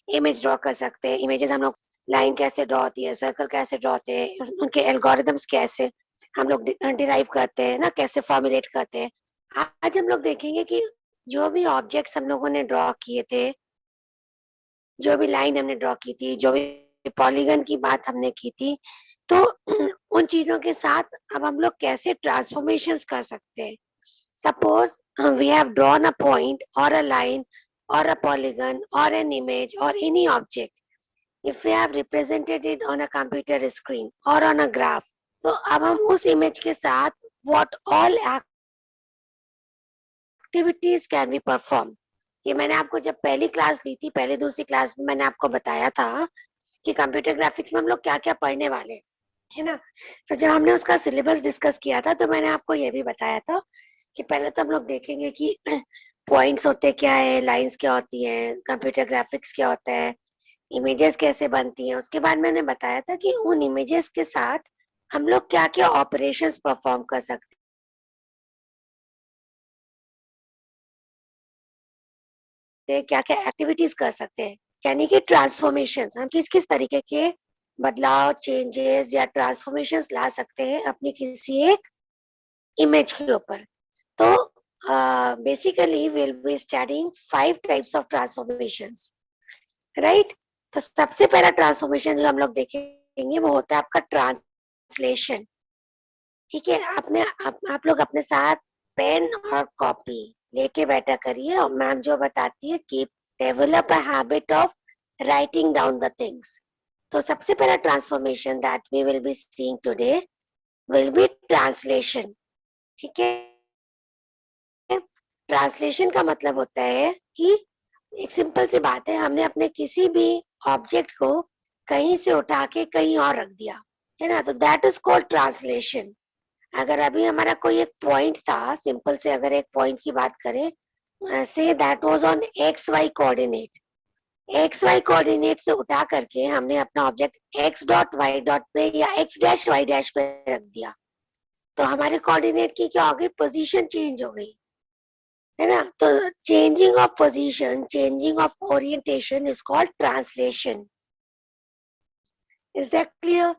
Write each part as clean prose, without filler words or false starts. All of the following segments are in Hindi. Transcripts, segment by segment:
इमेज ड्रॉ कर सकते हैं। इमेजेस हम लोग लाइन कैसे ड्रॉ होती है, सर्कल कैसे ड्रॉ होते हैं, उनके एल्गोरिदम्स कैसे हम लोग डिराइव करते हैं ना, कैसे फॉर्मुलेट करते हैं। आज हम लोग देखेंगे कि जो भी ऑब्जेक्ट्स हम लोगों ने ड्रॉ किए थे, जो भी लाइन हमने ड्रॉ की थी, जो भी पॉलीगन की बात हमने की थी, तो उन चीजों के साथ अब हम लोग कैसे ट्रांसफॉर्मेशंस कर सकते हैं। Suppose we have drawn a point or a line or a polygon or an image or any object. If we have represented it on a computer screen or on a graph, तो अब हम उस image के साथ what all activities can we perform? ये मैंने आपको जब पहली क्लास ली थी, पहली दूसरी क्लास में मैंने आपको बताया था कि कंप्यूटर ग्राफिक्स में हम लोग क्या क्या पढ़ने वाले हैं, है ना। तो जब हमने उसका सिलेबस डिस्कस किया था तो मैंने आपको ये भी बताया था कि पहले तो हम लोग देखेंगे कि पॉइंट्स होते क्या है, लाइंस क्या होती है, कंप्यूटर ग्राफिक्स क्या होता है, इमेजेस कैसे बनती हैं। उसके बाद मैंने बताया था कि उन इमेजेस के साथ हम लोग क्या क्या ऑपरेशंस परफॉर्म कर सकते हैं, क्या क्या एक्टिविटीज कर सकते हैं, यानी कि ट्रांसफॉर्मेशन हम किस किस तरीके के बदलाव, चेंजेस या ट्रांसफॉर्मेशन ला सकते हैं अपनी किसी एक इमेज के ऊपर। तो basically will be studying 5 types of transformations, right. तो सबसे पहला ट्रांसफॉर्मेशन जो हम लोग देखेंगे वो होता है आपका ट्रांसलेशन। ठीक है, आप लोग अपने साथ पेन और कॉपी लेके बैठा करिए और मैम जो बताती है keep develop a habit of writing down the things. तो सबसे पहला transformation that we will be seeing today will be translation. ठीक है, ट्रांसलेशन का मतलब होता है कि एक सिंपल सी बात है, हमने अपने किसी भी ऑब्जेक्ट को कहीं से उठा के कहीं और रख दिया, है ना, तो दैट इज कॉल्ड ट्रांसलेशन। अगर अभी हमारा कोई एक पॉइंट था, सिंपल से अगर एक पॉइंट की बात करें, से that was on x y coordinate, x y coordinate से उठा करके हमने अपना object x dot y dot पे या एक्स डैश वाई डैश पे रख दिया, तो हमारे कोऑर्डिनेट की क्या हो गई, पोजीशन चेंज हो गई, है ना। तो changing of position, changing of orientation is called translation. Is that clear?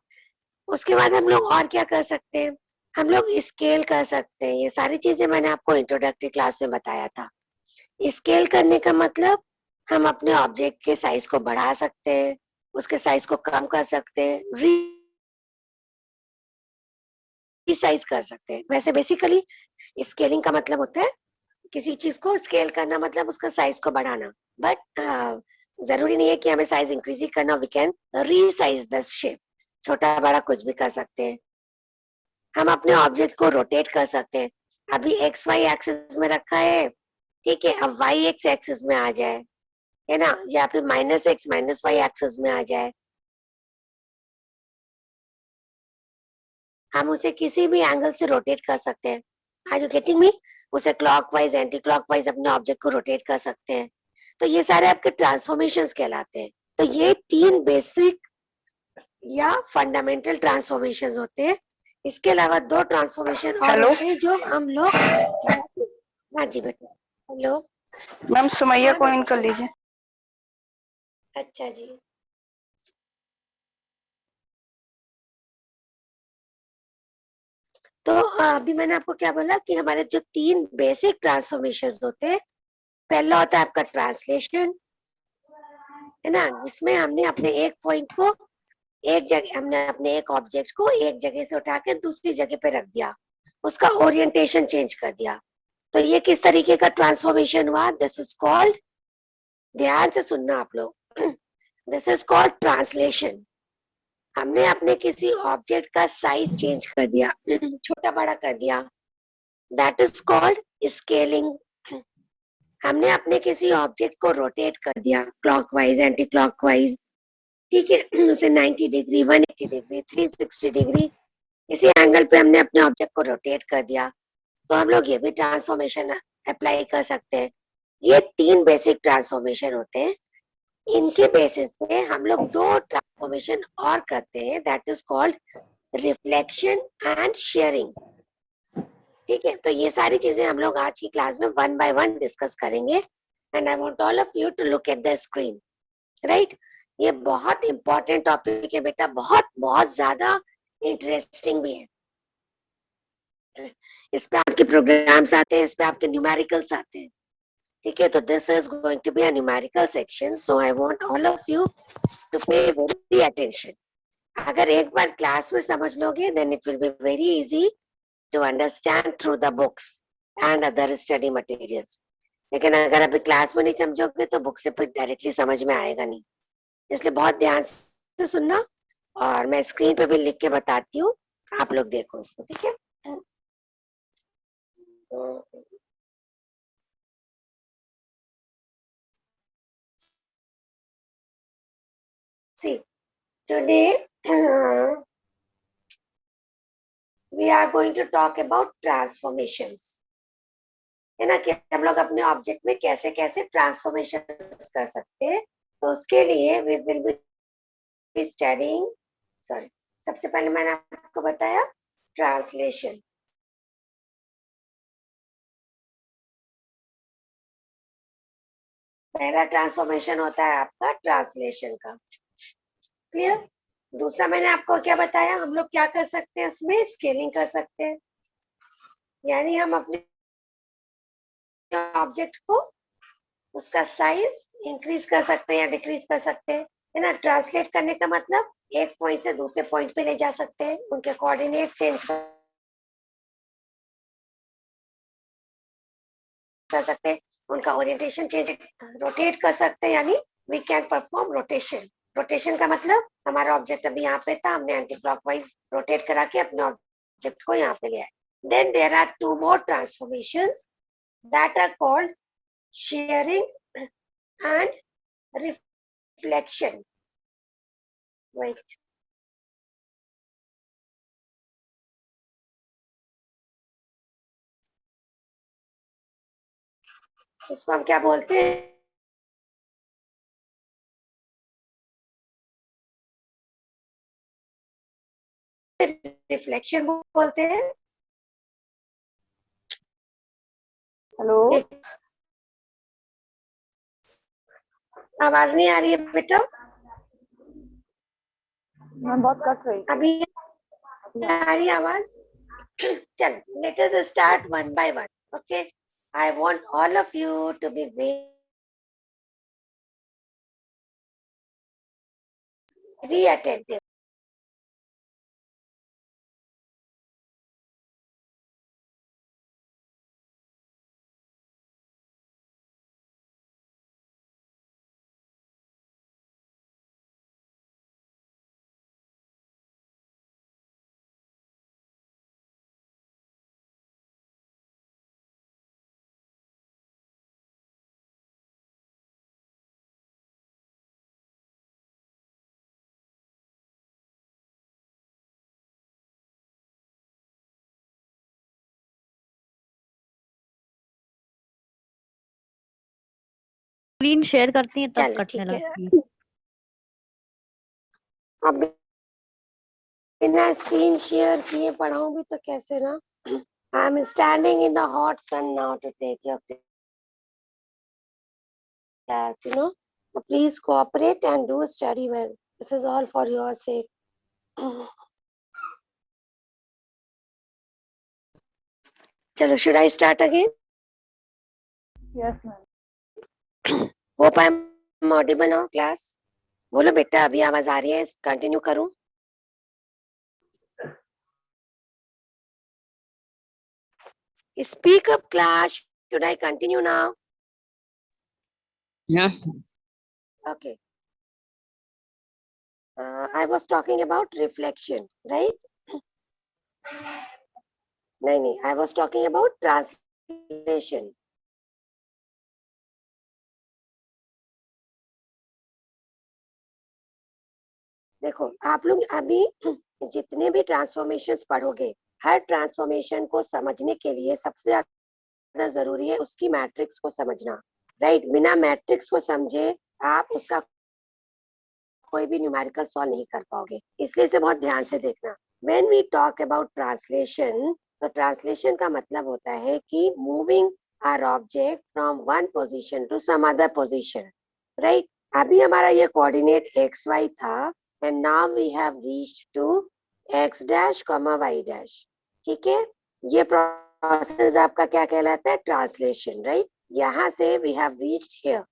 उसके बाद हम लोग और क्या कर सकते हैं, हम लोग स्केल कर सकते हैं। ये सारी चीजें मैंने आपको इंट्रोडक्टरी क्लास में बताया था। स्केल करने का मतलब हम अपने ऑब्जेक्ट के साइज को बढ़ा सकते हैं, उसके साइज को कम कर सकते हैं, रीसाइज कर सकते हैं। वैसे बेसिकली स्केलिंग का मतलब होता है किसी चीज को स्केल करना, मतलब उसका साइज को बढ़ाना। बट जरूरी नहीं है कि हमें साइज इंक्रीज ही करना, we can resize the shape, छोटा बड़ा कुछ भी कर सकते हैं। हम अपने ऑब्जेक्ट को रोटेट कर सकते हैं। अभी एक्स वाई एक्सिस में रखा है, ठीक है, अब वाई एक्स एक्सिस में आ जाए, है ना, या फिर minus x minus y axis में आ जाए, हम उसे किसी भी एंगल से रोटेट कर सकते हैं। Are you getting me? उसे क्लॉकवाइज एंटी क्लॉकवाइज अपने ऑब्जेक्ट को रोटेट कर सकते हैं। तो ये सारे आपके ट्रांसफॉर्मेशंस कहलाते हैं। तो ये 3 बेसिक या फंडामेंटल ट्रांसफॉर्मेशंस होते हैं। इसके अलावा 2 ट्रांसफॉर्मेशन और हेलो होते हैं जो हम लोग, हाँ जी बेटा, हेलो, मैम, सुमैया हाँ को इन बेटा, कर लीजिए। अच्छा जी। तो अभी मैंने आपको क्या बोला कि हमारे जो 3 बेसिक ट्रांसफॉर्मेशंस होते हैं, पहला होता है आपका ट्रांसलेशन, है ना, जिसमें हमने अपने एक पॉइंट को एक जगह, हमने अपने एक ऑब्जेक्ट को एक जगह से उठा के दूसरी जगह पे रख दिया, उसका ओरिएंटेशन चेंज कर दिया। तो ये किस तरीके का ट्रांसफॉर्मेशन हुआ, दिस इज कॉल्ड, ध्यान से सुनना आप लोग, दिस इज कॉल्ड ट्रांसलेशन। हमने अपने किसी ऑब्जेक्ट का साइज चेंज कर दिया, छोटा बड़ा कर दिया, दैट इज कॉल्ड स्केलिंग। हमने अपने किसी ऑब्जेक्ट को रोटेट कर दिया क्लॉकवाइज एंटी क्लॉकवाइज, ठीक है, उसे 90 डिग्री, 180 डिग्री, 360 डिग्री, इसी एंगल पे हमने अपने ऑब्जेक्ट को रोटेट कर दिया, तो हम लोग ये भी ट्रांसफॉर्मेशन अप्लाई कर सकते हैं। ये 3 बेसिक ट्रांसफॉर्मेशन होते हैं। इनके बेसिस पे हम लोग 2 ट्रांसफॉर्मेशन और करते हैं, that is called reflection and sharing. ठीक है, तो ये सारी चीजें हम लोग आज की क्लास में 1 by 1 डिस्कस करेंगे, and I want all of you to look at the screen. Right. ये बहुत इंपॉर्टेंट टॉपिक है बेटा, बहुत बहुत ज्यादा इंटरेस्टिंग भी है। इस पे आपके प्रोग्राम्स आते हैं, इस पे आपके न्यूमेरिकल्स आते हैं, ठीक है। तो this is going to be a numerical section, so I want all of you to pay very attention. अगर एक बार क्लास में समझ लोगे then it will be very easy to understand through the books and other study materials. लेकिन अगर अभी क्लास में नहीं समझोगे तो बुक से डायरेक्टली समझ में आएगा नहीं, इसलिए बहुत ध्यान से सुनना। और मैं स्क्रीन पे भी लिख के बताती हूँ, आप लोग देखो उसको, ठीक है। See, today we are going to talk about transformations, है ना, कि हम लोग अपने ऑब्जेक्ट में कैसे कैसे ट्रांसफॉर्मेशन कर सकते हैं। तो उसके लिए we will be studying, sorry, सबसे पहले मैंने आपको बताया ट्रांसलेशन। पहला ट्रांसफॉर्मेशन होता है आपका ट्रांसलेशन का, क्लियर। दूसरा मैंने आपको क्या बताया, हम लोग क्या कर सकते हैं, उसमें स्केलिंग कर सकते हैं, यानी हम अपने ऑब्जेक्ट को उसका साइज इंक्रीज कर सकते हैं या डिक्रीज कर सकते हैं, है ना। ट्रांसलेट करने का मतलब एक पॉइंट से दूसरे पॉइंट पे ले जा सकते हैं, उनके कोऑर्डिनेट चेंज कर सकते हैं, उनका ओरिएंटेशन चेंज, रोटेट कर सकते हैं, यानी we can perform rotation. Rotation का मतलब हमारा ऑब्जेक्ट अभी यहाँ पे था, हमने एंटी क्लॉकवाइज रोटेट करा के अपने ऑब्जेक्ट को यहाँ पे ले आए। Then there are two more transformations that are called shearing and reflection. Right, इसको हम क्या बोलते हैं, रिफ्लेक्शन बोलते हैं। हेलो, आवाज नहीं आ रही है बेटा? मैं बहुत कट रही। अभी आ रही है आवाज? चल, let us start one by one, okay? I want all of you to be very attentive. Screen share करती हैं तब चलो कटने ठीक है, लगती है। अब बिना स्क्रीन शेयर किए पढ़ाऊं भी तो कैसे ना। I am standing in the hot sun now to take your class, you know. So please cooperate and do study well. This is all for your sake. चलो, should I start again? Yes ma'am. Hope I am audible now, class. बोलो बेटा, अभी आवाज आ रही है, कंटिन्यू करूं? Speak up, class. Should I continue now? Yeah. Okay. I was talking about reflection, right? नहीं, I was talking about translation. देखो, आप लोग अभी जितने भी ट्रांसफॉर्मेशंस पढ़ोगे, हर ट्रांसफॉर्मेशन को समझने के लिए सबसे ज्यादा जरूरी है उसकी मैट्रिक्स को समझना, राइट। बिना मैट्रिक्स को समझे आप उसका कोई भी न्यूमेरिकल सॉल्व नहीं कर पाओगे, इसलिए इसे बहुत ध्यान से देखना। When we talk about translation, तो ट्रांसलेशन का मतलब होता है कि moving our object from one position to some other position, right. अभी हमारा ये कोऑर्डिनेट एक्स वाई था and now we have reached to x dash comma y dash. ठीक है, ये प्रोसेस आपका क्या कहलाता है? Translation, right? यहाँ से we have reached here.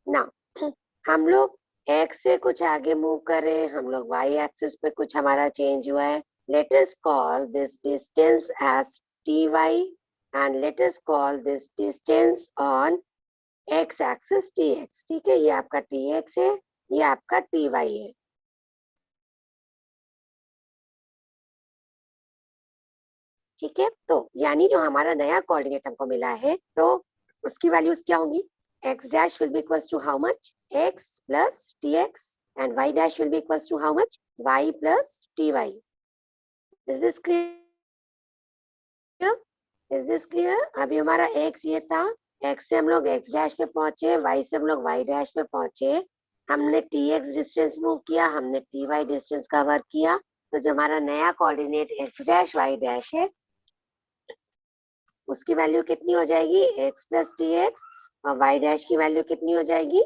Now हम लोग एक्स से कुछ आगे मूव कर रहे हैं, हम लोग वाई एक्सिस पे कुछ हमारा चेंज हुआ है। Let us call this distance as t y and let us call this distance on x axis t x. ठीक है, ये आपका टी एक्स है, ये आपका टी वाई है। ठीक है, तो यानी जो हमारा नया कोऑर्डिनेट हमको मिला है, तो उसकी वैल्यूज क्या होंगी? x dash will be equals to how much? x plus tx and y dash will be equals to how much? y plus ty. Is this clear? Is this clear? अभी हमारा x ये था, x से हम लोग x dash पे पहुंचे, y से हम लोग y dash पे पहुंचे, हमने tx डिस्टेंस मूव किया, हमने ty डिस्टेंस कवर किया, तो जो हमारा नया coordinate x dash y dash है, उसकी वैल्यू कितनी हो जाएगी? x प्लस टी एक्स, और y डैश की वैल्यू कितनी हो जाएगी?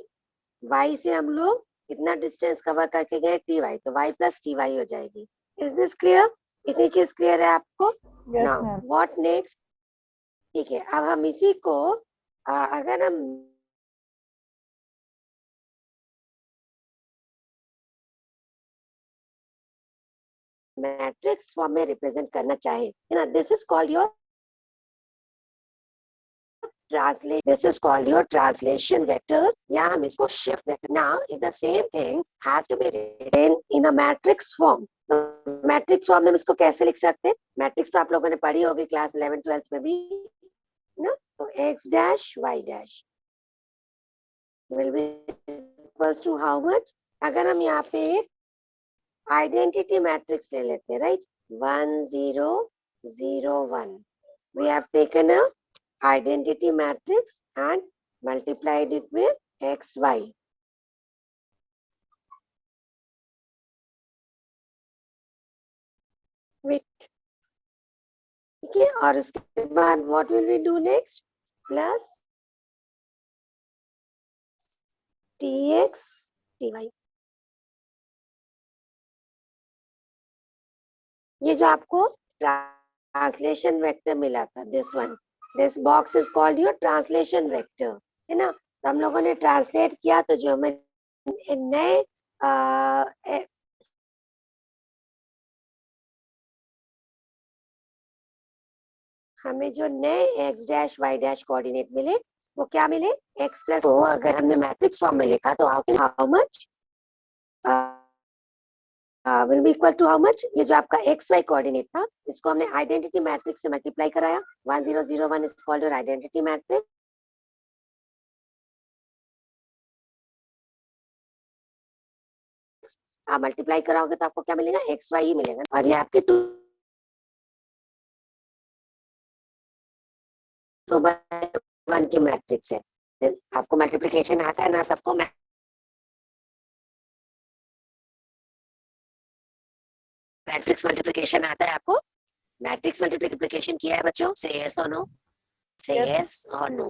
y से हम लोग कितना डिस्टेंस कवर करके गए? टी वाई, तो y प्लस टी वाई हो जाएगी। Is this clear? इतनी चीज क्लियर है आपको? Yes, now ma'am. What next? ठीक है, अब हम इसी को अगर हम मैट्रिक्स फॉर्म में रिप्रेजेंट करना चाहे, है ना, this is called your translate. This is called your translation vector. या हम इसको shift vector. Now, if the same thing has to be written in a matrix form, तो मैट्रिक्स फॉर्म में हम इसको कैसे लिख सकते हैं? मैट्रिक्स तो आप लोगों ने पढ़ी होगी क्लास 11 12 में भी ना, तो x dash y dash will be equals to how much? अगर हम यहाँ पे आइडेंटिटी मैट्रिक्स ले लेते हैं, right, 1 0 0 1, we have taken a identity matrix and multiplied it with xy. Wait, ठीक है, और उसके बाद what will we do next? Plus tx ty. ये जो आपको ट्रांसलेशन वेक्टर मिला था, this one, this box is called your translation vector, है ना? तो हम लोगों ने ट्रांसलेट किया, तो जो हमें नए हमें जो नए x dash y dash coordinate मिले, वो क्या मिले? x प्लस, तो अगर हमने मैट्रिक्स फॉर्म में लिखा तो how much will be equal to how much? ये जो आपका एक्स वाई कोऑर्डिनेट था, इसको हमने आइडेंटिटी मैट्रिक्स से मल्टीप्लाई कराया। 1 0 0 1 is called your identity matrix. आप मल्टीप्लाई कराओगे तो आपको क्या मिलेगा? एक्स वाई ही मिलेगा, और ये आपके 2/1 की मैट्रिक्स है। आपको मल्टीप्लिकेशन आता है ना? सबको मैट्रिक्स मल्टीप्लिकेशन आता है आपको? मैट्रिक्स मल्टीप्लिकेशन किया है बच्चों? से यस और नो, से Yes. यस और नो,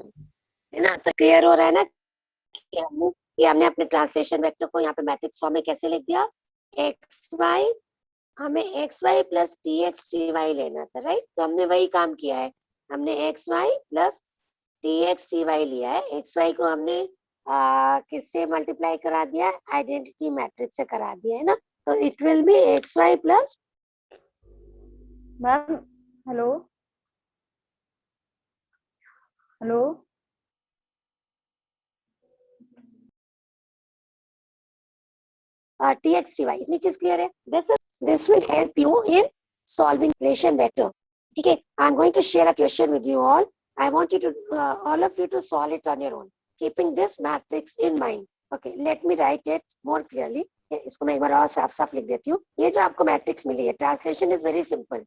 है ना? तो क्लियर हो रहा है ना कि हमने अपने ट्रांसलेशन वेक्टर को यहाँ पे मैट्रिक्स फॉर्म में कैसे लिख दिया? एक्स वाई, हमें x y plus t x t y लेना था, राइट? तो हमने वही काम किया है, हमने x y plus t x t y लिया है। एक्स वाई को हमने किससे मल्टीप्लाई करा दिया? आइडेंटिटी मैट्रिक्स से करा दिया है ना, तो it will be x y plus, Ma'am, hello. Hello. T x t y. इतनी चीज क्लियर है? This will help you in solving relation vector. ठीक है, I am going to share a question with you all. I want you to all of you to solve it on your own, keeping this matrix in mind. Okay, let me write it more clearly. इसको मैं एक बार और साफ साफ लिख देती हूँ। ये जो आपको मैट्रिक्स मिली है, translation is very simple.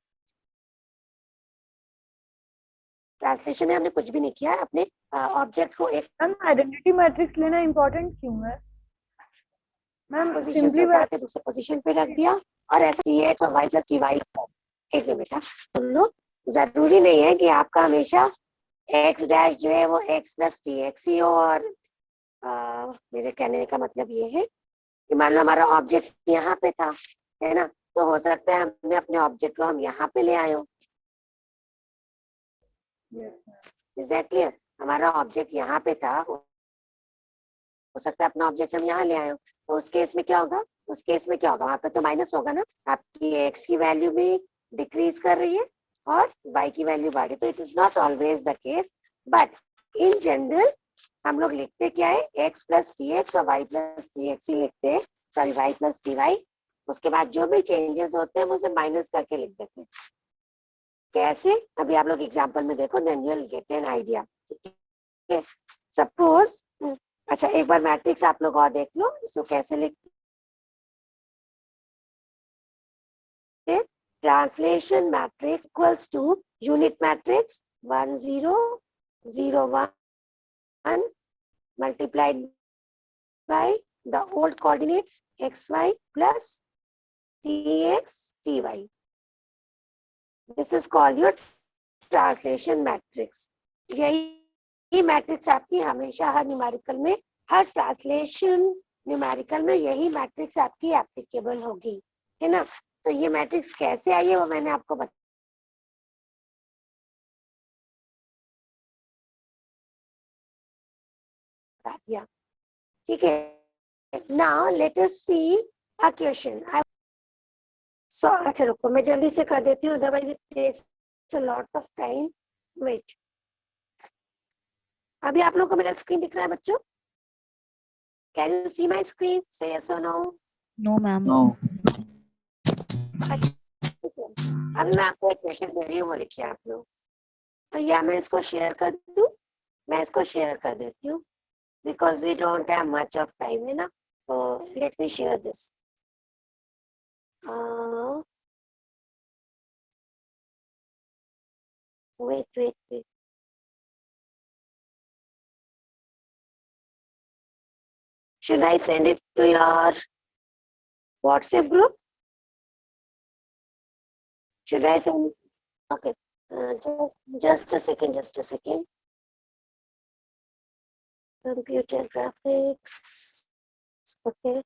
Translation में हमने कुछ भी नहीं किया, अपने ऑब्जेक्ट को एक मैम आइडेंटिटी मैट्रिक्स लेना इम्पोर्टेंट क्यों है? मैम पोजीशन से उठा के दूसरे पोजीशन पे रख दिया, और ऐसा टी एक्स और वाई प्लस टी वाई। एक मिनट बेटा सुन लो, जरूरी नहीं है कि आपका हमेशा एक्स डैश जो है वो एक्स प्लस टी एक्स ही हो और मेरे कहने का मतलब ये है कि मान लो हमारा ऑब्जेक्ट यहाँ पे था, है ना, तो हो सकता है हमने अपने ऑब्जेक्ट को हम यहाँ पे ले आए हो। Yes. Is that clear? हमारा ऑब्जेक्ट यहाँ पे था, हो सकता है अपना ऑब्जेक्ट हम यहाँ ले आए हो, तो उस केस में क्या होगा? उस केस में क्या होगा? वहां पे तो माइनस होगा ना, आपकी एक्स की वैल्यू भी डिक्रीज कर रही है और वाई की वैल्यू बढ़ रही है। तो it is not always the case, but in general हम लोग लिखते क्या है? एक्स प्लस टी एक्स और वाई प्लस टी एक्स ही लिखते हैं, sorry y plus t y. उसके बाद जो भी चेंजेस होते हैं वो उसे माइनस करके लिख देते हैं। कैसे? अभी आप लोग एग्जाम्पल में देखो, then you will get an idea. ठीक है, सपोज, अच्छा एक बार मैट्रिक्स आप लोग और देख लो, इसको कैसे लिखते हैं। Translation matrix equals to unit matrix 1 0 0 1 multiplied by the old coordinates xy plus tx ty. This is called your translation matrix. यही मैट्रिक्स आपकी हमेशा हर न्यूमेरिकल में, हर ट्रांसलेशन न्यूमेरिकल में यही मैट्रिक्स आपकी एप्लीकेबल होगी, है ना। तो ये मैट्रिक्स कैसे आई है वो मैंने आपको बता दिया। ठीक है, now let us see a question. So अच्छा रुको, मैं जल्दी से कर देती हूँ, otherwise it takes a lot of time. Wait, अभी आप लोगों को मेरा स्क्रीन दिख रहा है बच्चों? Can you see my screen? से यस और नो? No, ma'am. No. अभी मैं आपको एक क्वेश्चन दे रही हूँ, वो लिखिए आप लोग। तो या मैं इसको शेयर कर दूँ? मैं इसको शेयर कर देती हूँ, because we don't have much of time, है ना। तो let me share this. Wait, should I send it to your WhatsApp group? Should I send? Okay, just a second, computer graphics. Okay,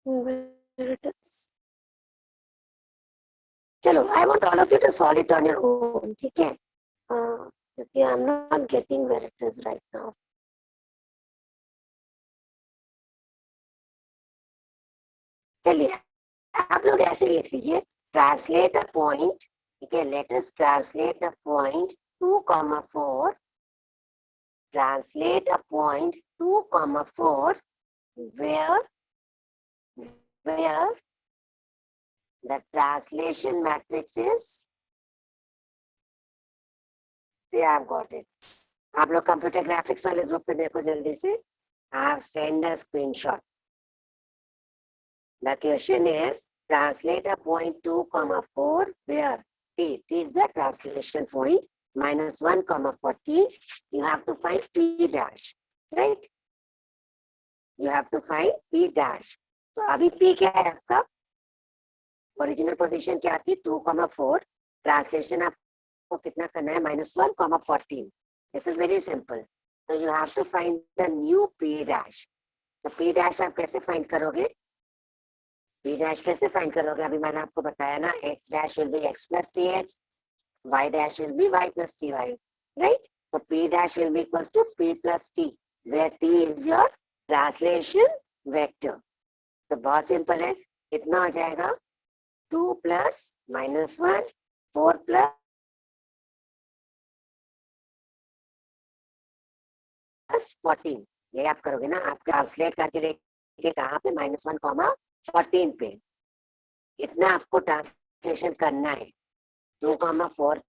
where it is? चलो, I want all of you to solve it on your own, ठीक है? क्योंकि I'm not getting where it is right now. चलिए, आप लोग ऐसे लिख लीजिए, ट्रांसलेट अ पॉइंट, ठीक है, let us translate a point 2,4, translate a point 2,4 where the translation matrix is, see I've got it. आप लोग कंप्यूटर ग्राफिक्स वाले ग्रुप पे देखो जल्दी से, I have sent a screenshot. The question is translate a point 2,4 where t is the translation point, -1,14. You have to find p dash, right? You have to find p dash. तो अभी p क्या है आपका? ओरिजिनल पोजीशन क्या थी? 2,4। ट्रांसलेशन आपको कितना करना है? -1,14. This is very simple. तो you have to find the new p dash. तो p डैश आप कैसे फाइंड करोगे? p डैश कैसे फाइंड करोगे? अभी मैंने आपको बताया ना, x dash will be x plus tx, y dash will be y plus ty, right? तो p dash will be equals to p plus t, where t is your translation vector. तो बहुत सिंपल है, कितना हो जाएगा? 2 plus -1, 4 plus +14. ये आप करोगे ना, आप ट्रांसलेट करके देखिए कहाँ पे? -1,14 पे। इतना आपको ट्रांसलेशन करना है. 2,4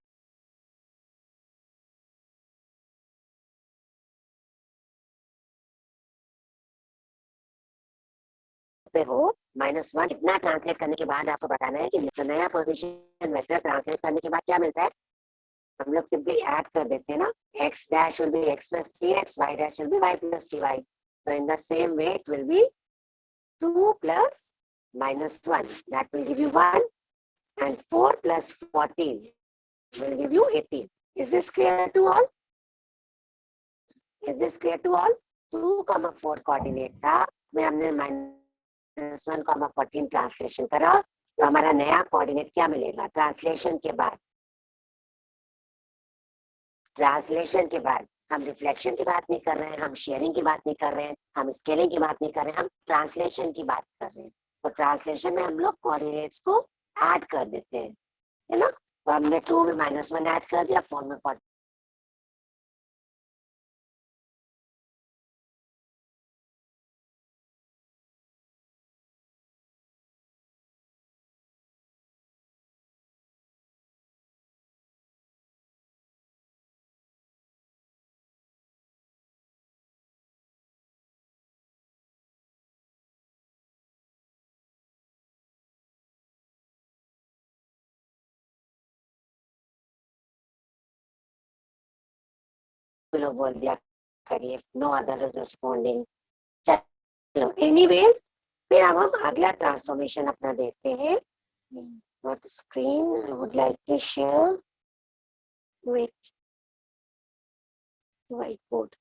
पे हो, -1. इतना ट्रांसलेट करने के बाद आपको बताना है कि नया पोजीशन वेक्टर ट्रांसलेट करने के बाद क्या मिलता है. हम लोग सिंपली ऐड कर देते हैं ना, x dash will be x plus tx, y dash will be y plus ty. So in the same way it will be 2 plus -1, that will give you 1, and 4 plus 14 will give you 18. Is this clear to all? Is this clear to all? 2,4 coordinate था, में हमने -1,14 ट्रांसलेशन करा, तो हमारा नया कोऑर्डिनेट क्या मिलेगा? ट्रांसलेशन के बाद हम रिफ्लेक्शन की बात नहीं कर रहे हैं, हम शेयरिंग की बात नहीं कर रहे हैं, हम स्केलिंग की बात नहीं कर रहे हैं, हम ट्रांसलेशन की बात कर रहे हैं। तो ट्रांसलेशन में हम लोग कोऑर्डिनेट्स को ऐड कर देते हैं, है ना? तो हमने 2 में -1 ऐड कर दिया, 4 में 40 लोग बोल दिया करिए, नो अदर इज रिस्पोंडिंग। चलो एनीवेज, फिर अब हम अगला ट्रांसफॉर्मेशन अपना देखते हैं। Not screen, I would like to share with white board.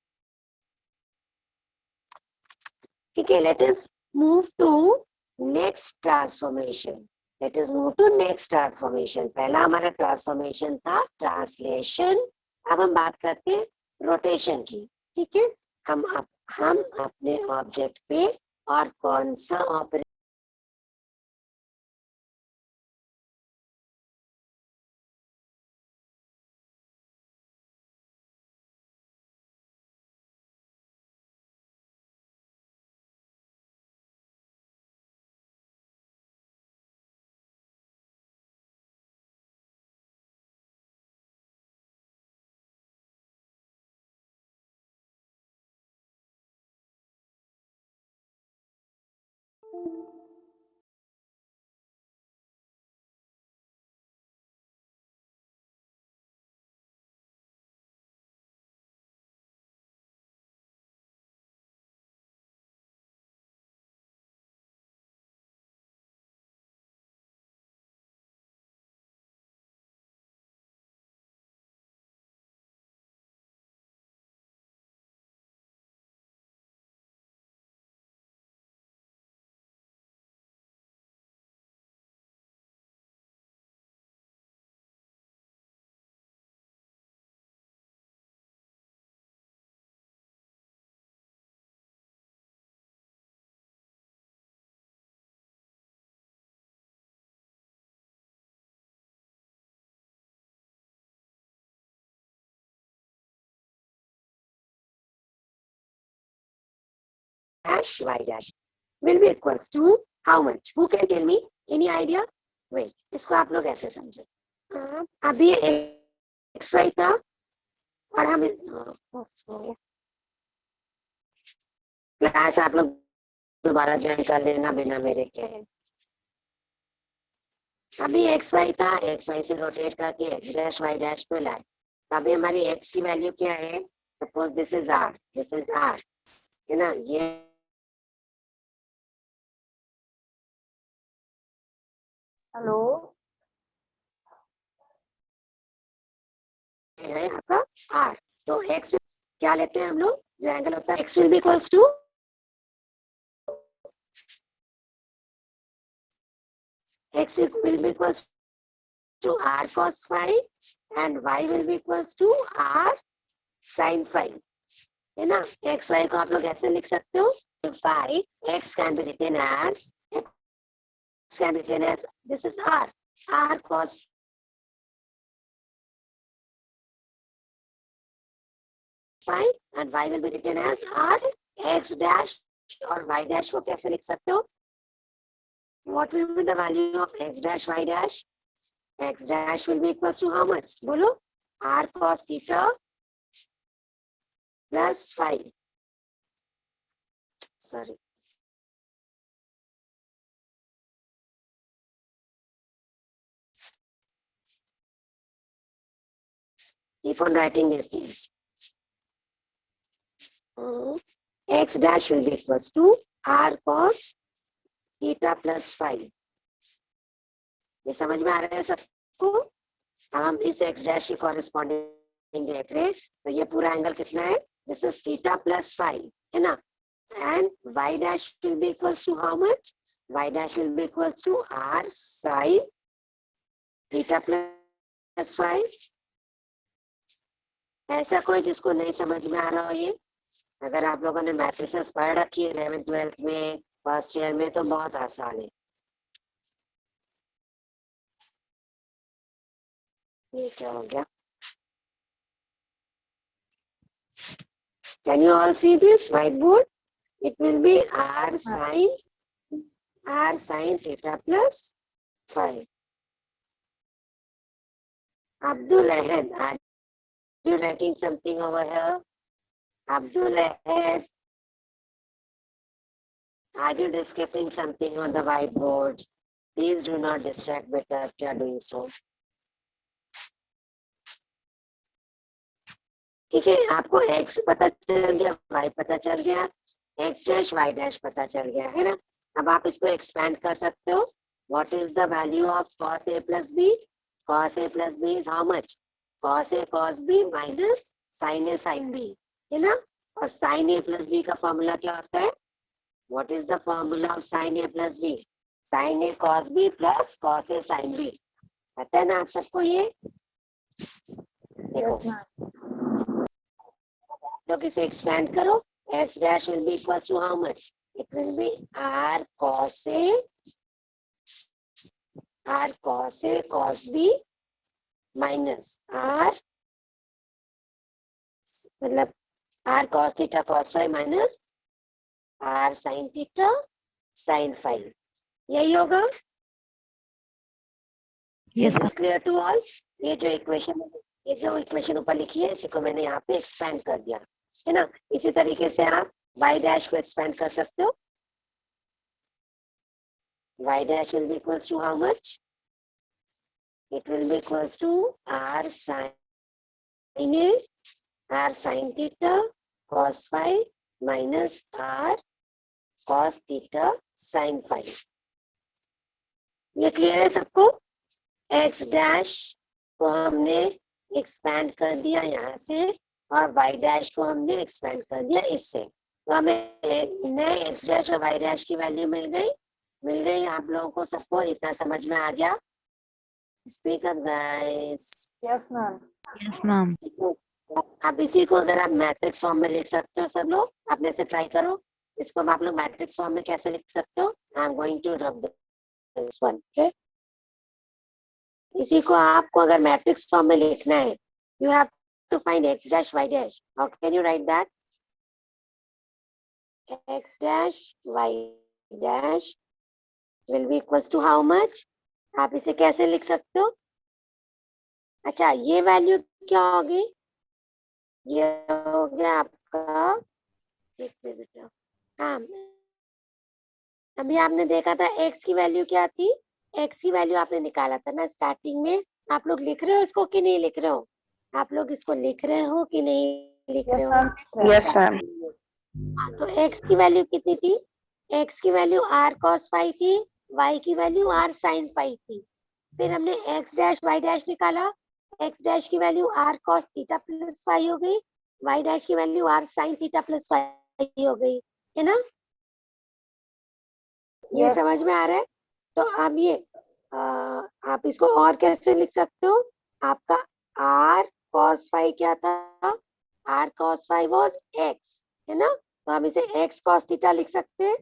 ठीक है, let us move to next transformation. Let us move to next transformation. पहला हमारा ट्रांसफॉर्मेशन था ट्रांसलेशन, अब हम बात करते हैं रोटेशन की। ठीक है, हम अपने ऑब्जेक्ट पे और कौन सा operation dash y dash will be equals to how much? Who can tell me? Any idea? Wait, इसको आप लोग ऐसे समझो। अभी एक्स वाई था और हम क्लास आप लोग दोबारा ज्वाइन कर लेना बिना मेरे के। अभी एक्स वाई था, एक्स वाई से रोटेट करके एक्स डैश वाई डैश पे लाए, तो अभी हमारी एक्स की वैल्यू क्या है? सपोज दिस इज आर, है ना? ये हेलो, है आपका आर। तो एक्स क्या लेते हैं हम लोग? जो एंगल होता है x will be equals to x will be equals to r cos phi and y will be equals to r sin phi, है ना? x y को आप लोग ऐसे लिख सकते हो, phi x can be written as this is r cos phi and y will be written as r x dash, और y dash को कैसे लिख सकते हो? What will be the value of x dash y dash? X dash will be equals to how much? बोलो, r cos theta plus phi. Sorry. Keep on writing these things. X dash will be equals to r cos theta plus phi. ये समझ में आ रहा है सबको? हम इस x dash की कॉरेस्पॉन्डिंग देख रहे हैं, तो ये पूरा एंगल कितना है? This is theta plus five, है ना, and y dash will be equals to how much? Y dash will be equals to r sin theta plus 5. ऐसा कोई जिसको नहीं समझ में आ रहा हो ये? अगर आप लोगों ने मैट्रिसेस पढ़ रखी है 11th 12th में, फर्स्ट ईयर में, तो बहुत आसान है। ये क्या हो गया? Can you all see this whiteboard? It will be r sin theta plus 5. Abdul Ahad, are you writing something over here? Abdul Ahad, are you describing something on the whiteboard? Please do not distract beta if you are doing so. ठीक है, आपको x पता चल गया, y पता चल गया, x डैश y डैश पता चल गया, है ना। अब आप इसको एक्सपेंड कर सकते हो। What is the value of cos a plus b? Cos a plus b is how much? Cos a cos b minus sin a sin b, है ना। और sin a plus b का फॉर्मूला क्या होता है? What is the formula of sin a plus b? Sin a cos b plus cos a sin b. पता है ना आप सबको ये? देखो, Yes, ma'am. लोग इसे एक्सपेंड करो। x dash will be equal to how much? It will be r cos a cos b minus r, मतलब r cos theta cos phi minus r sin theta sin phi। यही होगा। Yes, Is this clear to all? ये जो इक्वेशन ऊपर लिखी है, इसी को मैंने यहाँ पे एक्सपेंड कर दिया, है ना। इसी तरीके से आप y डैश को एक्सपेंड कर सकते हो। y dash will be equals to how much? It will be equals to r sin a, r sin theta cos phi minus r cos theta sin phi। ये क्लियर है सबको? x डैश को हमने एक्सपेंड कर दिया यहाँ से, और y डैश को हमने एक्सपेंड कर दिया इससे, तो हमें नए x डैश और y डैश की वैल्यू मिल गई। आप लोगों को सबको इतना समझ में आ गया? Speak up guys. Yes, ma'am. yes, ma'am. अब इसी को अगर आप मैट्रिक्स फॉर्म में लिख सकते हो, सब लोग अपने से ट्राई करो। इसको आप लोग मैट्रिक्स फॉर्म में कैसे लिख सकते हो? I am going to rub this one. इसी को आपको अगर मैट्रिक्स फॉर्म में लिखना है, you have to find x dash y dash. How can you write that? x dash y dash will be equals to how much? आप इसे कैसे लिख सकते हो? अच्छा, ये वैल्यू क्या होगी? ये हो गया आपका, एक मिनट बेटा, हाँ, अभी आपने देखा था x की वैल्यू क्या थी? x की वैल्यू आपने निकाला था ना स्टार्टिंग में। आप लोग लिख रहे हो इसको कि नहीं लिख रहे हो? आप लोग इसको लिख रहे हो कि नहीं लिख रहे Yes, हो? ma'am. Yes, ma'am. हाँ, तो x की वैल्यू कितनी थी? x की वैल्यू r cos phi थी, y की वैल्यू r sin phi थी। फिर हमने x डैश y डैश निकाला, x डैश की value r cos theta plus phi हो गई, y डैश की value r sin theta plus phi हो गई, है ना। ये Yes. समझ में आ रहा है? तो अब ये आप इसको और कैसे लिख सकते हो? आपका r cos phi क्या था? r cos phi was x, है ना, तो हम इसे x cos थीटा लिख सकते हैं।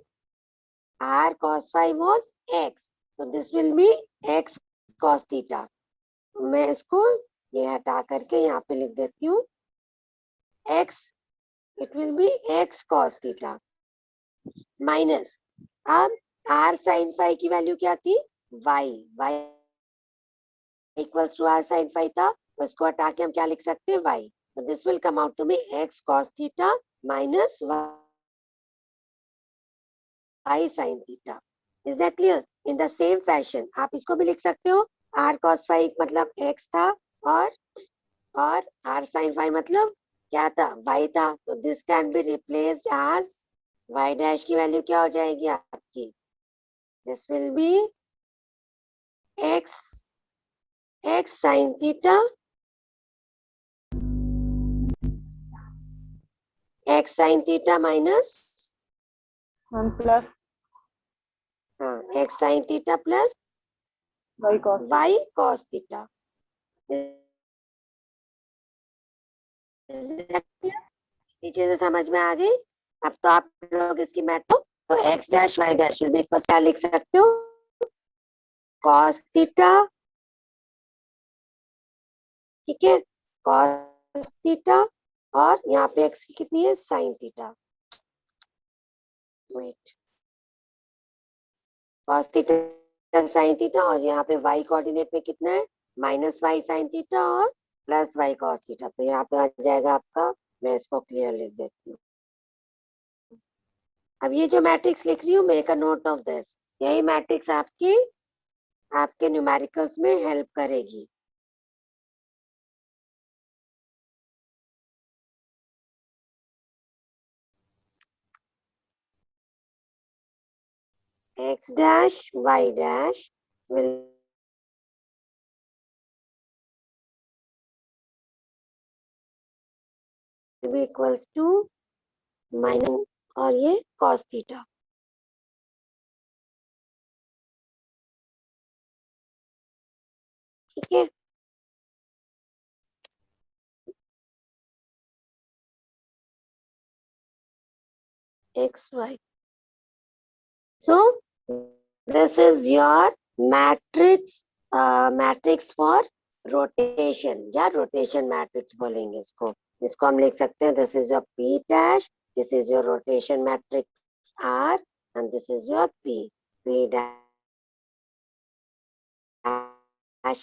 r cos phi was x, तो this will be x cos theta. मैं इसको ये हटा करके यहाँ पे लिख देती हूँ, x, it will be x cos theta minus, अब r sin phi की वैल्यू क्या थी? y equals to r sin phi था, तो इसको हटा के हम क्या लिख सकते हैं? y, तो this will come out to be x cos theta minus y sin theta. Is that clear? In the same fashion आप इसको भी लिख सकते हो, r cos phi मतलब x था, और r sin phi मतलब क्या था? y था, तो this can be replaced as y dash की वैल्यू क्या हो जाएगी आपकी? This will be x sin theta x sine theta minus 1 plus हाँ x sine theta plus y cos theta. Y cos theta. ये चीजें समझ में आ गई। अब तो आप लोग इसकी मैथड तो एक्स डैश वाई डैश में क्या लिख सकते हो, कॉस थीटा, ठीक है, कॉस थीटा, और यहाँ पे एक्स की कितनी है, sine theta. Wait, cos theta sine theta, और यहाँ पे वाई कोऑर्डिनेट में कितना है, माइनस वाई साइन थीटा और प्लस वाई कॉस थीटा। तो यहाँ पे आ जाएगा आपका, मैं इसको क्लियर लिख देती हूँ। अब ये जो मैट्रिक्स लिख रही हूँ, make a note of this, यही मैट्रिक्स आपकी आपके न्यूमेरिकल्स में हेल्प करेगी। x dash y dash will be equals to minus और ये cos थीटा। ठीक है, x y, so this is your matrix matrix for rotation या rotation matrix बोलेंगे इसको। इसको हम लिख सकते हैं, this is your p dash, this is your rotation matrix r, and this is your p dash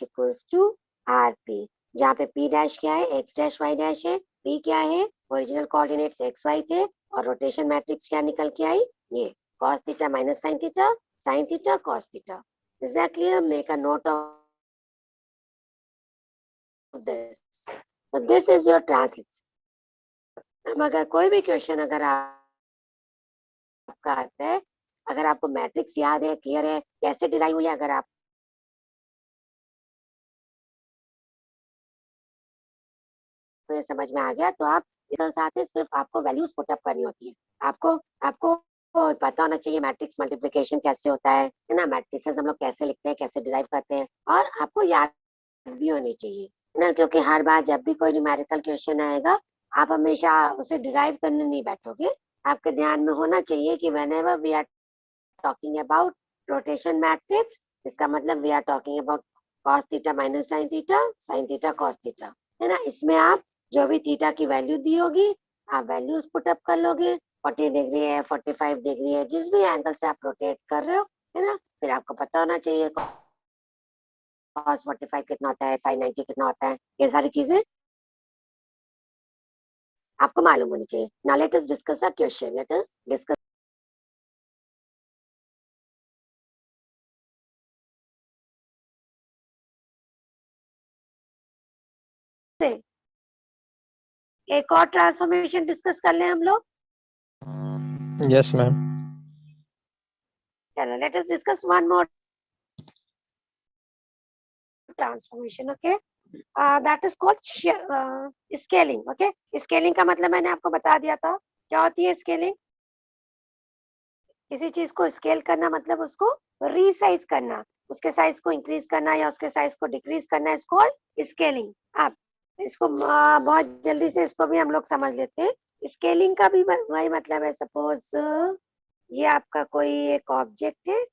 equals to rp, जहाँ पे p dash क्या है, x dash y dash है, p क्या है, ओरिजिनल कोऑर्डिनेट्स x y थे, और रोटेशन मैट्रिक्स क्या निकल के आई, ये cos theta minus sin theta cos theta. Is that clear? Make a note of this. So this is your translation. अब अगर कोई भी क्वेश्चन अगर आपका आता है, अगर आपको मैट्रिक्स याद है, क्लियर है, कैसे डिराइव हुई है, अगर आप तो ये समझ में आ गया, तो आप इसके साथ है, सिर्फ आपको वैल्यूज पुट अप करनी होती है। आपको आपको पता होना चाहिए मैट्रिक्स मल्टीप्लिकेशन कैसे होता है ना, मैट्रिसेस हम लोग कैसे लिखते हैं, कैसे डिराइव करते हैं, और आपको याद भी होनी चाहिए ना, क्योंकि हर बार जब भी कोई न्यूमेरिकल क्वेश्चन आएगा, आप हमेशा उसे डिराइव करने नहीं बैठोगे। आपके ध्यान में होना चाहिए कि whenever we are talking about rotation matrix, इसका मतलब we are talking about cos theta minus sin theta cos theta, है ना। इसमें आप जो भी थीटा की वैल्यू दी होगी, आप वैल्यूज पुट अप कर लोगे, 40 डिग्री है, 45 डिग्री है, जिस भी एंगल से आप रोटेट कर रहे हो, है ना। फिर आपको पता होना चाहिए cos 45 कितना होता है, sin 90 कितना होता है, ये सारी चीजें आपको मालूम होनी चाहिए। Now let us discuss a question, let us discuss. एक और ट्रांसफॉर्मेशन डिस्कस कर लें हम लोग। Yes ma'am. चलो let us discuss one more transformation, okay, that is called scaling. Okay, scaling का मतलब मैंने आपको बता दिया था, क्या होती है स्केलिंग। किसी चीज को स्केल करना मतलब उसको रीसाइज करना, उसके साइज को इंक्रीज करना या उसके साइज को डिक्रीज करना, इज कॉल्ड स्केलिंग। आप इसको बहुत जल्दी से इसको भी हम लोग समझ लेते हैं। स्केलिंग का भी वही मतलब है, सपोज ये आपका कोई एक ऑब्जेक्ट है,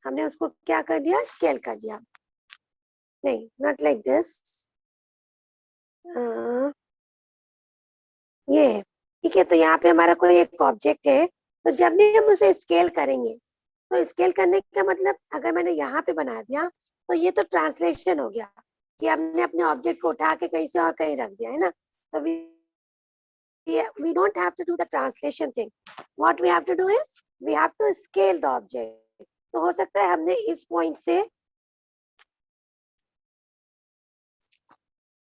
हमने उसको क्या कर दिया, स्केल कर दिया। नहीं, नॉट लाइक दिस, ये है, ठीक है। तो यहाँ पे हमारा कोई एक ऑब्जेक्ट है, तो जब भी हम उसे स्केल करेंगे, तो स्केल करने का मतलब अगर मैंने यहाँ पे बना दिया, तो ये तो ट्रांसलेशन हो गया कि हमने अपने ऑब्जेक्ट को उठा के कहीं से और कहीं रख दिया, है ना। तो we don't have to do the translation thing. What we have to do is we have to scale the object. तो हो सकता है हमने इस पॉइंट से,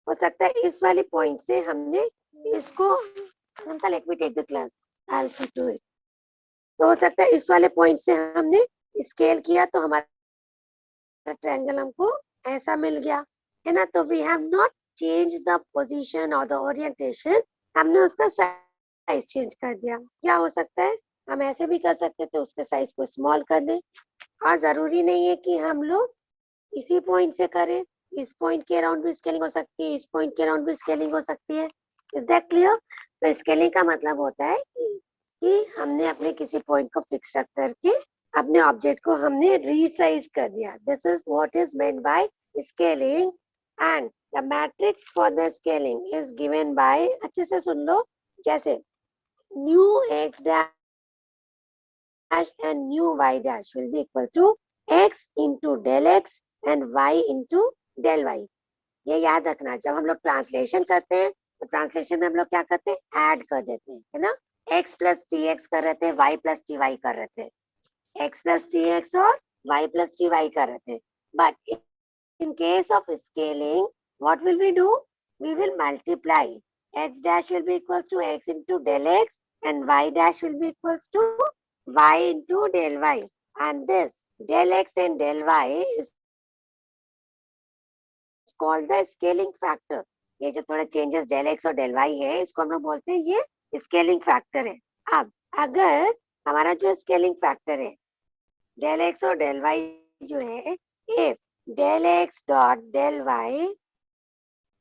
हो सकता है इस वाली पॉइंट से हमने इसको, let me take the class, I will see to it. तो हो सकता है इस वाले पॉइंट से हमने स्केल किया, तो हमारा ट्रायंगल हमको ऐसा मिल गया, है ना। तो we have not change the position और द ओरिएंटेशन, हमने उसका साइज चेंज कर दिया। क्या हो सकता है, हम ऐसे भी कर सकते थे, उसके साइज को स्मॉल कर दें, और जरूरी नहीं है कि हम लोग इसी पॉइंट से करें। इस पॉइंट के अराउंड भी स्केलिंग हो सकती है, इस पॉइंट के अराउंड भी स्केलिंग हो सकती है। Is that clear? तो स्केलिंग का मतलब होता है कि हमने अपने किसी पॉइंट को फिक्स रख करके अपने ऑब्जेक्ट को हमने रीसाइज कर दिया। This is what is meant by scaling, and the matrix for the scaling is given by, अच्छे से सुन लो, जैसे new x dash and new y dash will be equal to x into del x and y into del y। ये याद रखना, जब हम लोग ट्रांसलेशन करते हैं तो ट्रांसलेशन में हम लोग क्या करते हैं, ऐड कर देते हैं, है ना। x प्लस टी एक्स कर रहे थे, y प्लस टी वाई कर रहे थे, x प्लस टी एक्स और y प्लस टी वाई कर रहे थे। But in case of scaling, what will we do? We will multiply. X dash will be equals to x into del x and y dash will be equals to y into del y. And this del x and del y is called the scaling factor. ये जो थोड़ा चेंजेस del x और del y है, इसको हम लोग बोलते हैं ये स्केलिंग फैक्टर है। अब अगर हमारा जो स्केलिंग फैक्टर है del x और del y जो है, if del x dot del y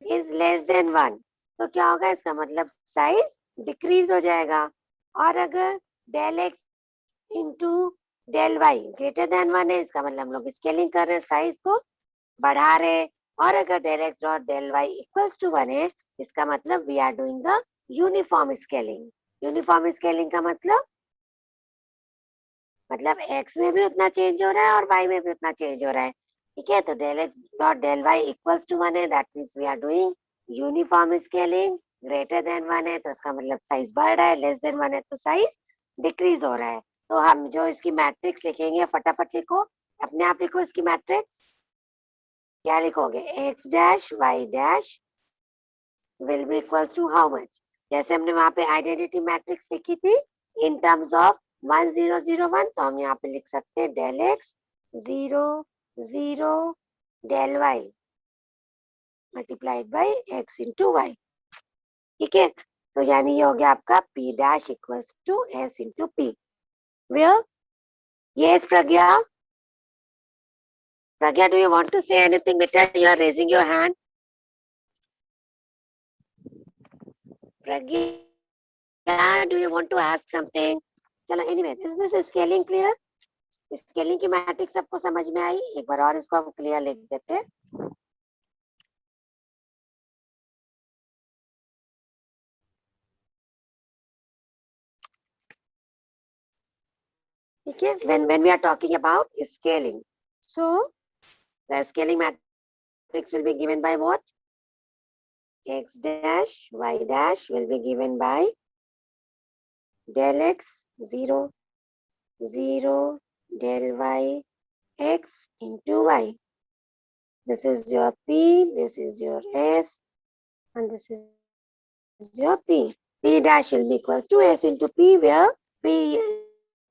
is less than 1, तो क्या होगा, इसका मतलब साइज डिक्रीज हो जाएगा। और अगर del x into del y greater than 1 है, इसका मतलब हम लोग स्केलिंग कर रहे हैं, साइज को बढ़ा रहे हैं। और अगर del x dot del y equals to 1 है, इसका मतलब we are doing the uniform scaling. Uniform scaling का मतलब x में भी उतना चेंज हो रहा है और y में भी उतना चेंज हो रहा है, ठीक है। तो del x dot del y equals to 1 है, that means we are doing uniform scaling. Greater than 1 है तो इसका मतलब साइज बढ़ रहा है, लेस देन 1 है तो साइज डिक्रीज हो रहा है। तो हम जो इसकी मैट्रिक्स लिखेंगे, फटाफट लिखो, अपने आप लिखो इसकी मैट्रिक्स। क्या लिखोगे, x dash y dash will be equals to how much, जैसे हमने वहां पे आइडेंटिटी मैट्रिक्स लिखी थी इन टर्म्स ऑफ 1 0 0 1, तो हम यहाँ पे लिख सकते हैं del x 0 0 del y multiplied by x into y, ठीक है। तो यानी ये हो गया आपका p dash equals to s into p। Where yes Pragya, Pragya do you want to say anything बेटा, you are raising your hand. Pragya do you want to ask something? चलो anyways, is this scaling clear? Scaling की मैट्रिक्स सबको समझ में आई? एक बार और इसको हम क्लियर लिख देते हैं। ठीक है, when we are talking about scaling, so the scaling matrix will be given by what? X dash y dash will be given by del x 0 0 del y x into y. This is your p, this is your s, and this is your p. P dash will be equals to s into p, where p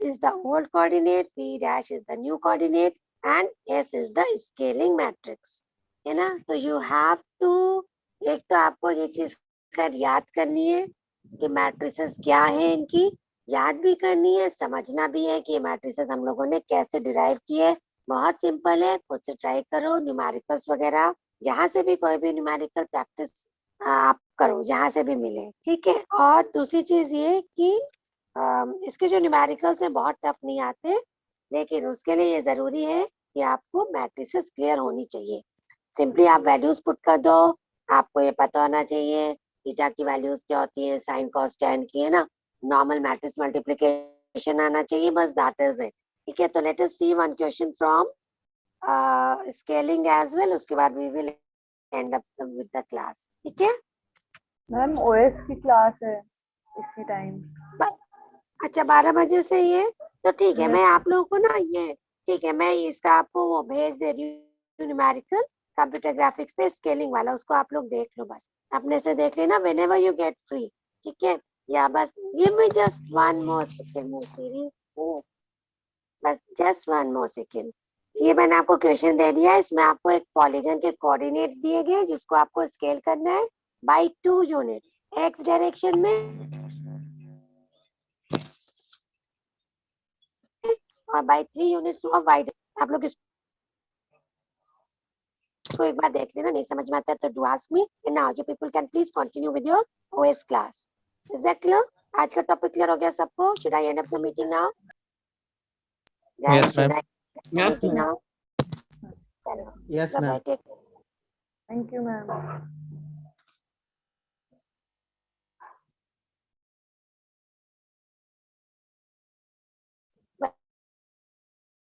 is the old coordinate, p dash is the new coordinate, and s is the scaling matrix, है ना। तो you have to, एक तो आपको ये चीज कर याद करनी है कि मैट्रिसेस क्या है, इनकी याद भी करनी है, समझना भी है कि ये मैट्रिसेस हम लोगों ने कैसे डिराइव किए। बहुत सिंपल है, खुद से ट्राई करो, न्यूमेरिकल्स वगैरह जहां से भी कोई भी न्यूमेरिकल प्रैक्टिस आप करो, जहां से भी मिले, ठीक है। और दूसरी चीज ये कि इसके जो न्यूमेरिकल्स हैं बहुत टफ नहीं आते, लेकिन उसके लिए ये जरूरी है कि आपको मैट्रिसेस क्लियर होनी चाहिए। सिंपली आप वैल्यूज पुट कर दो, आपको ये पता होना चाहिए थीटा की वैल्यूज क्या होती है, साइन कॉस टैन की, है ना। नॉर्मल मैट्रिक्स मल्टीप्लिकेशन आना चाहिए, बस दैट इज इट, ठीक है। तो let us see one question from scaling as well, उसके बाद we will end up with the class, ठीक है। मैम ओएस की क्लास है इसी टाइम। अच्छा 12 बजे से ये, तो ठीक है, Yes. मैं आप लोगों को ना ये, ठीक है, मैं इसका आपको वो भेज दे रही हूँ न्यूमेरिकल कंप्यूटर ग्राफिक्स पे स्केलिंग वाला, उसको आप लोग देख लो, बस अपने से देख लेना whenever you get free, ठीक है। या बस give me just one more second, बस just one more second। ये मैंने आपको क्वेश्चन दे दिया है, इसमें आपको एक पॉलीगन के कोऑर्डिनेट्स दिए गए जिसको आपको स्केल करना है बाय 2 यूनिट्स, एक्स डायरेक्शन में by 3 units of y. आप लोग इसको एक बार देख लेना, नहीं समझ में आता है तो do ask me, and now you people can please continue with your OS class. Is that clear? आज का टॉपिक क्लियर हो गया सबको? Should I end up the meeting now? Guys, Yes, should ma'am. I end up the Yes, meeting ma'am. now? चलो, Yes, bye ma'am. bye, take care. Thank you, ma'am.